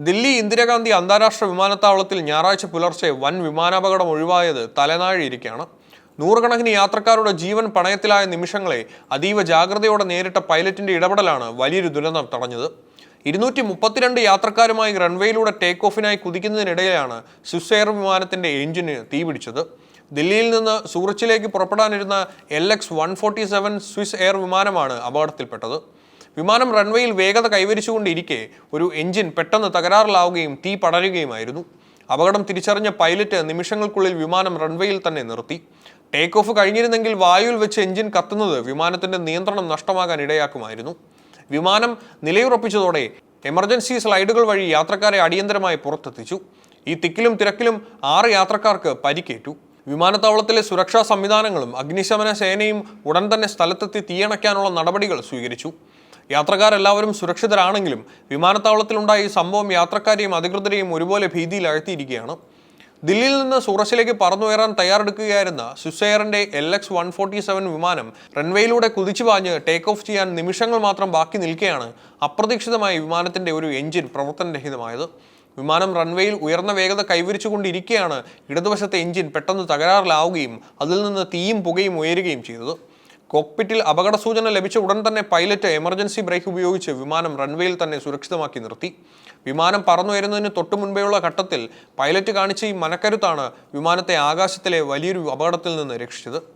ദില്ലി ഇന്ദിരാഗാന്ധി അന്താരാഷ്ട്ര വിമാനത്താവളത്തിൽ ഞായറാഴ്ച പുലർച്ചെ വൻ വിമാനാപകടം ഒഴിവായത് തലനാഴിയിരിക്കുകയാണ്. നൂറുകണക്കിന് യാത്രക്കാരുടെ ജീവൻ പണയത്തിലായ നിമിഷങ്ങളെ അതീവ ജാഗ്രതയോടെ നേരിട്ട പൈലറ്റിന്റെ ഇടപെടലാണ് വലിയൊരു ദുരന്തം തടഞ്ഞത്. 232 യാത്രക്കാരുമായി റൺവേയിലൂടെ ടേക്ക് ഓഫിനായി കുതിക്കുന്നതിനിടയിലാണ് സ്വിസ് എയർ വിമാനത്തിന്റെ എഞ്ചിന് തീപിടിച്ചത്. ദില്ലിയിൽ നിന്ന് സൂറച്ചിലേക്ക് പുറപ്പെടാനിരുന്ന LX-147 സ്വിസ് എയർ വിമാനമാണ് അപകടത്തിൽപ്പെട്ടത്. വിമാനം റൺവേയിൽ വേഗത കൈവരിച്ചുകൊണ്ടിരിക്കെ ഒരു എഞ്ചിൻ പെട്ടെന്ന് തകരാറിലാവുകയും തീ പടരുകയുമായിരുന്നു. അപകടം തിരിച്ചറിഞ്ഞ പൈലറ്റ് നിമിഷങ്ങൾക്കുള്ളിൽ വിമാനം റൺവേയിൽ തന്നെ നിർത്തി. ടേക്ക് ഓഫ് കഴിഞ്ഞിരുന്നെങ്കിൽ വായുവിൽ വെച്ച് എഞ്ചിൻ കത്തുന്നത് വിമാനത്തിന്റെ നിയന്ത്രണം നഷ്ടമാകാൻ ഇടയാക്കുമായിരുന്നു. വിമാനം നിലയുറപ്പിച്ചതോടെ എമർജൻസി സ്ലൈഡുകൾ വഴി യാത്രക്കാരെ അടിയന്തരമായി പുറത്തെത്തിച്ചു. ഈ തിക്കിലും തിരക്കിലും 6 യാത്രക്കാർക്ക് പരിക്കേറ്റു. വിമാനത്താവളത്തിലെ സുരക്ഷാ സംവിധാനങ്ങളും അഗ്നിശമന സേനയും ഉടൻ തന്നെ സ്ഥലത്തെത്തി തീയണയ്ക്കാനുള്ള നടപടികൾ സ്വീകരിച്ചു. യാത്രക്കാരെല്ലാവരും സുരക്ഷിതരാണെങ്കിലും വിമാനത്താവളത്തിലുണ്ടായ ഈ സംഭവം യാത്രക്കാരെയും അധികൃതരെയും ഒരുപോലെ ഭീതിയിലാഴ്ത്തിയിരിക്കുകയാണ്. ദില്ലിയിൽ നിന്ന് സൂറച്ചിലേക്ക് പറന്നുയരാൻ തയ്യാറെടുക്കുകയായിരുന്ന സ്വിസ് എയറിന്റെ LX-147 വിമാനം റൺവേയിലൂടെ കുതിച്ചു പാഞ്ഞ് ടേക്ക് ഓഫ് ചെയ്യാൻ നിമിഷങ്ങൾ മാത്രം ബാക്കി നിൽക്കെയാണ് അപ്രതീക്ഷിതമായി വിമാനത്തിന്റെ ഒരു എഞ്ചിൻ പ്രവർത്തനരഹിതമായത്. വിമാനം റൺവേയിൽ ഉയർന്ന വേഗത കൈവരിച്ചുകൊണ്ടിരിക്കെയാണ് ഇടതുവശത്തെ എഞ്ചിൻ പെട്ടെന്ന് തകരാറിലാവുകയും അതിൽ നിന്ന് തീയും പുകയും ഉയരുകയും ചെയ്തത്. കോക്പിറ്റിൽ അപകട സൂചന ലഭിച്ച ഉടൻ തന്നെ പൈലറ്റ് എമർജൻസി ബ്രേക്ക് ഉപയോഗിച്ച് വിമാനം റൺവേയിൽ തന്നെ സുരക്ഷിതമാക്കി നിർത്തി. വിമാനം പറന്നുയരുന്നതിന് തൊട്ടു മുൻപേയുള്ള ഘട്ടത്തിൽ പൈലറ്റ് കാണിച്ച ഈ മനക്കരുത്താണ് വിമാനത്തെ ആകാശത്തിലെ വലിയൊരു അപകടത്തിൽ നിന്ന് രക്ഷിച്ചത്.